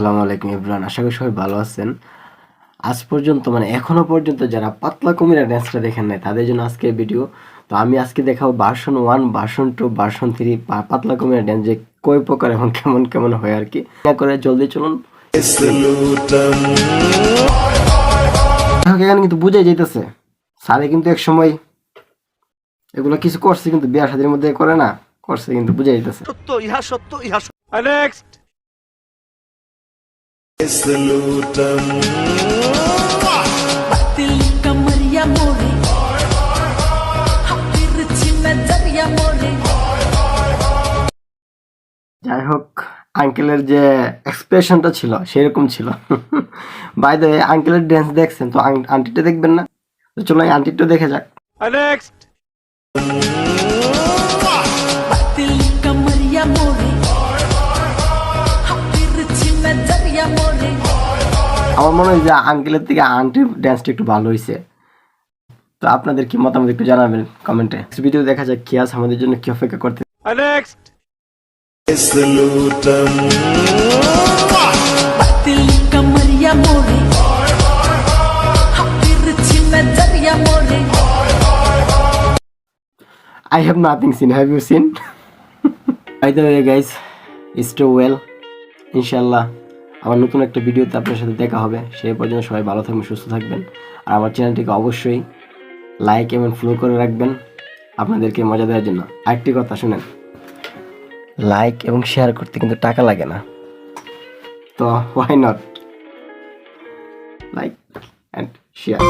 আসসালামু আলাইকুম এভরিওয়ান, আশা করি সবাই ভালো আছেন। আজ পর্যন্ত এখনো পর্যন্ত যারা পাতলা কুমিরা ড্যান্সটা দেখেন নাই তাদের জন্য আজকে ভিডিও। তো আমি আজকে দেখাবো ভার্সন 1, ভার্সন 2, ভার্সন 3 পাতলা কুমিরা ড্যান্স যে কয় প্রকার এবং কেমন কেমন হয় আর কি। না করে জলদি চলুন। এখানে কিন্তু বুঝাই যাইতেছে স্যারে কিন্তু এক সময় এগুলো কিছু করছে, কিন্তু বিয়া শাদীর মধ্যে করে না, করছে কিন্তু বুঝাই যাইতেছে। সত্য ইহা সত্য ইহা সত্য। নেক্সট যাই হোক, আঙ্কেলের যে এক্সপ্রেশনটা ছিল সেরকম ছিল। বাই দ্য ওয়ে, আঙ্কেলের ড্যান্স দেখছেন তো, আন্টিটা দেখবেন না? তো চলো এই আন্টিটা দেখে যাক। নেক্সট আমার মনে হয় যে আঙ্কেলের থেকে আন্টির ড্যান্সটা একটু ভালো হয়েছে। তো আপনাদের কি মতামত একটু জানাবেন কমেন্টে। ভিডিও দেখা যাক কি আছে আমাদের জন্য, কি অপেক্ষা করতে। Next I have nothing seen. Have you seen? By the way guys, stay well. ইনশাল্লাহ আমার নতুন একটা ভিডিওতে আপনার সাথে দেখা হবে। সেই পর্যন্ত সবাই ভালো থাকবেন, সুস্থ থাকবেন। আর আমার চ্যানেলটিকে অবশ্যই লাইক এবং ফলো করে রাখবেন আপনাদেরকে মজা দেওয়ার জন্য। আরেকটি কথা শুনেন, লাইক এবং শেয়ার করতে কিন্তু টাকা লাগে না, তো why not like and share.